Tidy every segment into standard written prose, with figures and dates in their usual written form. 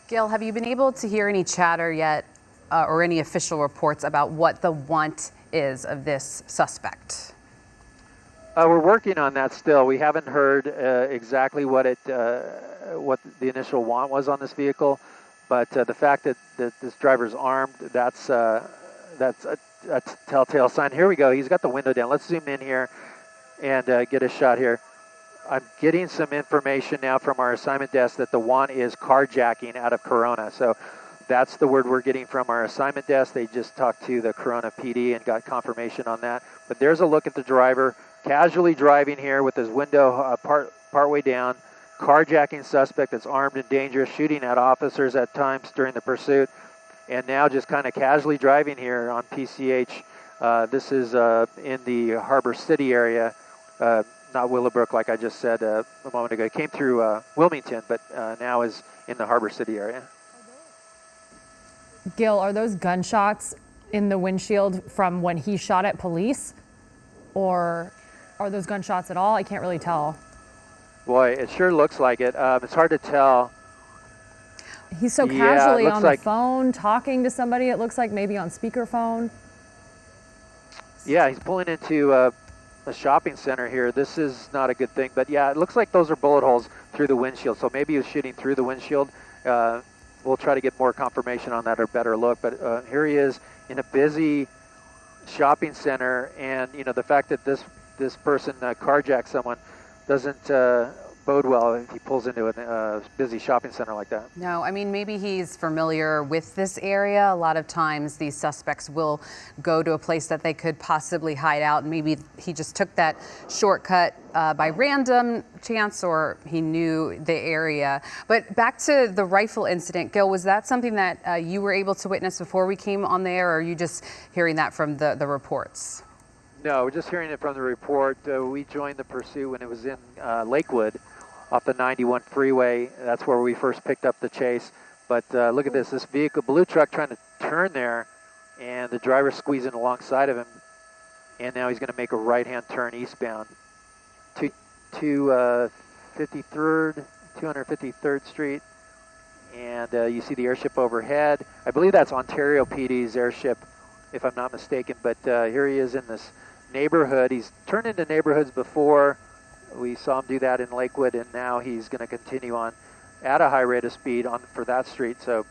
Gail, have you been able to hear any chatter yet or any official reports about what the want is of this suspect? We're working on that still. We haven't heard exactly what the initial want was on this vehicle, but the fact that this driver's armed, that's a telltale sign. Here we go. He's got the window down. Let's zoom in here and get a shot here. I'm getting some information now from our assignment desk that the want is carjacking out of Corona. So that's the word we're getting from our assignment desk. They just talked to the Corona PD and got confirmation on that. But there's a look at the driver, casually driving here with his window partway down, carjacking suspect that's armed and dangerous, shooting at officers at times during the pursuit, and now just kind of casually driving here on PCH. This is in the Harbor City area, not Willowbrook, like I just said a moment ago. It came through Wilmington, but now is in the Harbor City area. Gil, are those gunshots in the windshield from when he shot at police, or are those gunshots at all? I can't really tell. Boy, it sure looks like it. It's hard to tell. He's so casually on the phone talking to somebody. It looks like maybe on speakerphone. Yeah, he's pulling into a shopping center here. This is not a good thing, but yeah, it looks like those are bullet holes through the windshield. So maybe he was shooting through the windshield. We'll try to get more confirmation on that or better look. But here he is in a busy shopping center, and you know the fact that this person carjacked someone doesn't bode well if he pulls into a busy shopping center like that. No, I mean, maybe he's familiar with this area. A lot of times these suspects will go to a place that they could possibly hide out. Maybe he just took that shortcut by random chance, or he knew the area. But back to the rifle incident, Gil, was that something that you were able to witness before we came on there, or are you just hearing that from the reports? No, we're just hearing it from the report. We joined the pursuit when it was in Lakewood off the 91 freeway. That's where we first picked up the chase. But look at this vehicle, blue truck trying to turn there, and the driver squeezing alongside of him. And now he's going to make a right-hand turn eastbound to 253rd Street. And you see the airship overhead. I believe that's Ontario PD's airship, if I'm not mistaken. But here he is in this neighborhood. He's turned into neighborhoods before. We saw him do that in Lakewood, and now he's going to continue on at a high rate of speed for that street. So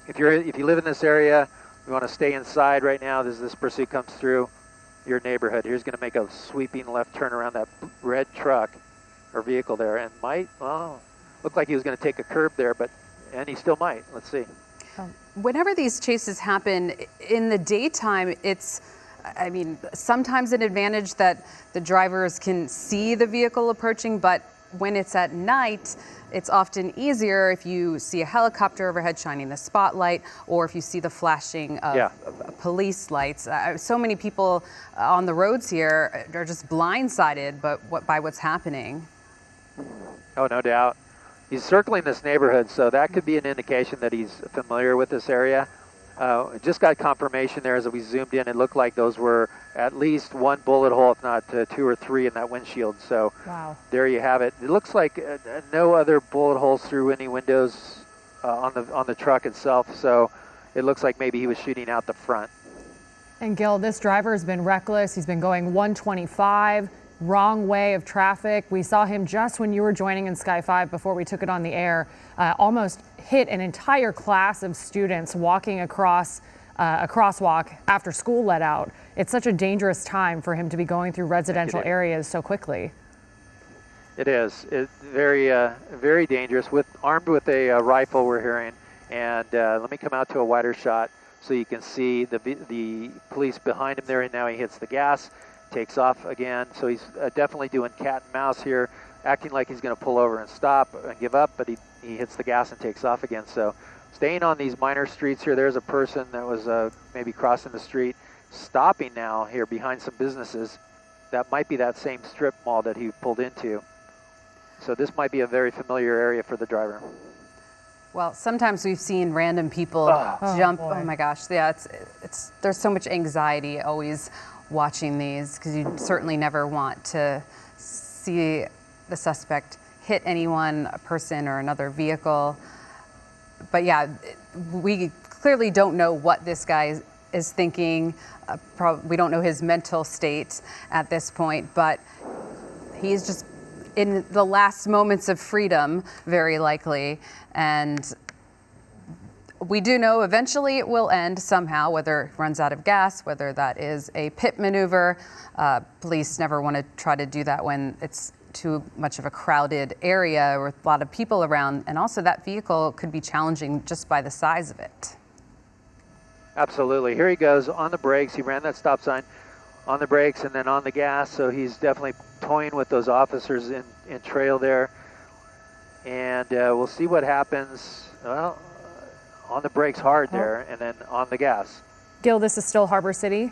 if you live in this area, you want to stay inside right now as this pursuit comes through your neighborhood. Here's going to make a sweeping left turn around that red truck or vehicle there, and looked like he was going to take a curb there, and he still might. Let's see. Whenever these chases happen in the daytime, sometimes an advantage that the drivers can see the vehicle approaching, but when it's at night, it's often easier if you see a helicopter overhead shining the spotlight, or if you see the flashing of police lights. So many people on the roads here are just blindsided by what's happening. Oh, no doubt. He's circling this neighborhood, so that could be an indication that he's familiar with this area. Just got confirmation there as we zoomed in. It looked like those were at least one bullet hole, if not two or three in that windshield. So wow. There you have it. It looks like no other bullet holes through any windows on the truck itself. So it looks like maybe he was shooting out the front. And Gil, this driver has been reckless. He's been going 125. Wrong way of traffic. We saw him just when you were joining in Sky 5 before we took it on the air, almost hit an entire class of students walking across a crosswalk after school let out. It's such a dangerous time for him to be going through residential areas so quickly. It is. It's very, very dangerous. Armed with a rifle, we're hearing. And let me come out to a wider shot so you can see the police behind him there, and now he hits the gas. Takes off again, so he's definitely doing cat and mouse here, acting like he's going to pull over and stop and give up, but he hits the gas and takes off again. So staying on these minor streets here, there's a person that was maybe crossing the street, stopping now here behind some businesses. That might be that same strip mall that he pulled into. So this might be a very familiar area for the driver. Well, sometimes we've seen random people jump. Oh my gosh, yeah, there's so much anxiety always watching these, because you certainly never want to see the suspect hit anyone, a person or another vehicle. But yeah, we clearly don't know what this guy is thinking. We don't know his mental state at this point, but he's just in the last moments of freedom, very likely. And we do know eventually it will end somehow, whether it runs out of gas, whether that is a pit maneuver. Police never want to try to do that when it's too much of a crowded area with a lot of people around. And also that vehicle could be challenging just by the size of it. Absolutely. Here he goes on the brakes. He ran that stop sign on the brakes and then on the gas. So he's definitely toying with those officers in trail there. And we'll see what happens. Well, on the brakes hard there, and then on the gas. Gil, this is still Harbor City?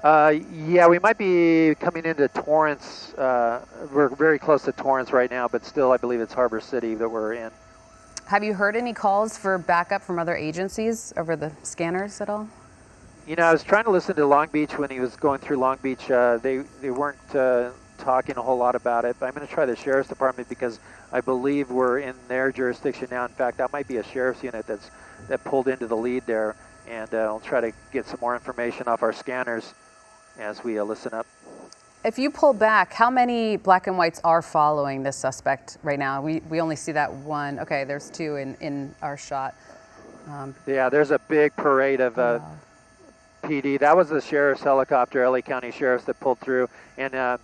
Yeah, we might be coming into Torrance. We're very close to Torrance right now, but still I believe it's Harbor City that we're in. Have you heard any calls for backup from other agencies over the scanners at all? You know, I was trying to listen to Long Beach when he was going through Long Beach. They weren't talking a whole lot about it, but I'm going to try the Sheriff's Department because I believe we're in their jurisdiction now. In fact, that might be a sheriff's unit that pulled into the lead there, and I'll try to get some more information off our scanners as we listen up. If you pull back, how many black and whites are following this suspect right now? We only see that one. Okay, there's two in our shot. Yeah, there's a big parade of PD. That was the sheriff's helicopter, LA County Sheriff's, that pulled through, and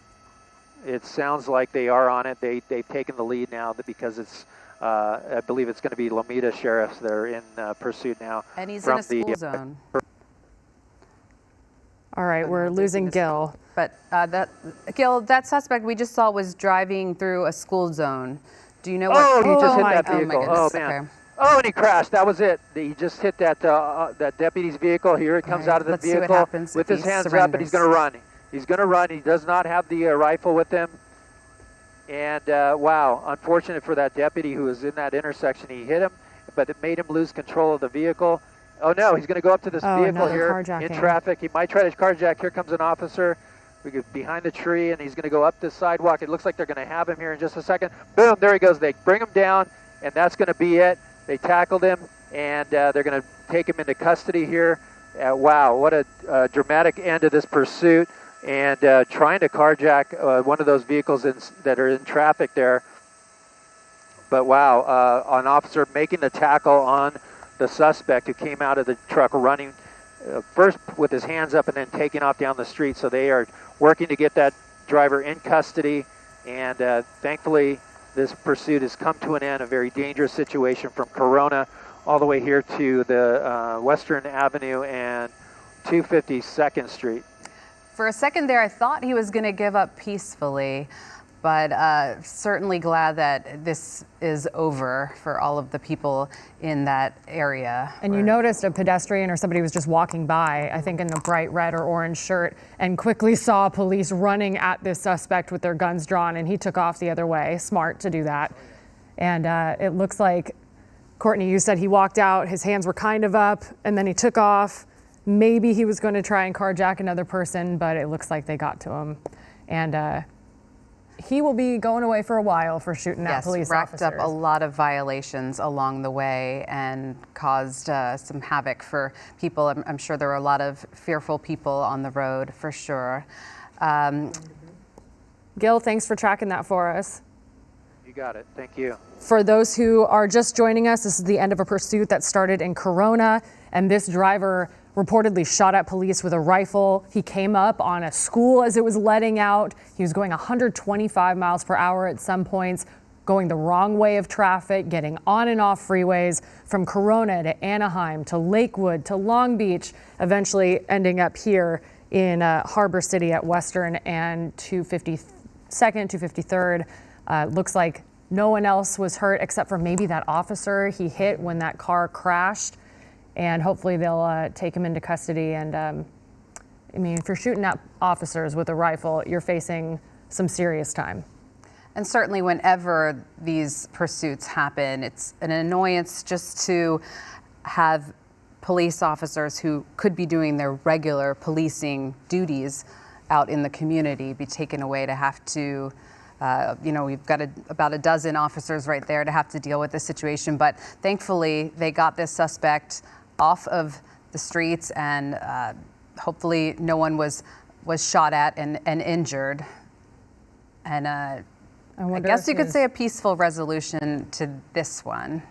it sounds like they are on it. They've taken the lead now because it's, I believe it's going to be Lomita Sheriffs that are in pursuit now. And he's in a school zone. All right, we're losing Gil. But Gil, that suspect we just saw was driving through a school zone. Do you know what? Oh, he just hit that Oh my vehicle. goodness. Oh, man. Okay. Oh, and he crashed. That was it. He just hit that deputy's vehicle. Here he comes All right, out of the let's see what vehicle happens with if his he hands up, and he's going to surrenders. run. He's going to run. He does not have the rifle with him. And wow, unfortunate for that deputy who was in that intersection. He hit him, but it made him lose control of the vehicle. Oh no, he's going to go up to this vehicle another here carjacking. in traffic. He might try to carjack. Here comes an officer. We get behind the tree, and he's going to go up the sidewalk. It looks like they're going to have him here in just a second. Boom, there he goes. They bring him down, and that's going to be it. They tackled him, and they're going to take him into custody here. Wow, what a dramatic end to this pursuit. And trying to carjack one of those vehicles that are in traffic there. But wow, an officer making the tackle on the suspect who came out of the truck running first with his hands up and then taking off down the street. So they are working to get that driver in custody. And thankfully, this pursuit has come to an end, a very dangerous situation from Corona all the way here to the Western Avenue and 252nd Street. For a second there, I thought he was going to give up peacefully, but certainly glad that this is over for all of the people in that area. And you noticed a pedestrian or somebody was just walking by, I think in a bright red or orange shirt, and quickly saw police running at this suspect with their guns drawn, and he took off the other way. Smart to do that. And it looks like, Courtney, you said he walked out, his hands were kind of up, and then he took off. Maybe he was going to try and carjack another person, but it looks like they got to him. And he will be going away for a while for shooting at police racked officers. up a lot of violations along the way and caused some havoc for people. I'm sure there were a lot of fearful people on the road, for sure. Gil, thanks for tracking that for us. You got it. Thank you. For those who are just joining us, this is the end of a pursuit that started in Corona, and this driver reportedly shot at police with a rifle. He came up on a school as it was letting out. He was going 125 miles per hour at some points, going the wrong way of traffic, getting on and off freeways from Corona to Anaheim to Lakewood to Long Beach, eventually ending up here in Harbor City at Western and 252nd, 253rd. Looks like no one else was hurt except for maybe that officer he hit when that car crashed. And hopefully they'll take him into custody. And I mean, if you're shooting at officers with a rifle, you're facing some serious time. And certainly whenever these pursuits happen, it's an annoyance just to have police officers who could be doing their regular policing duties out in the community be taken away to have to We've got about a dozen officers right there to have to deal with this situation. But thankfully, they got this suspect off of the streets, and hopefully no one was shot at and injured. And I guess you could say a peaceful resolution to this one.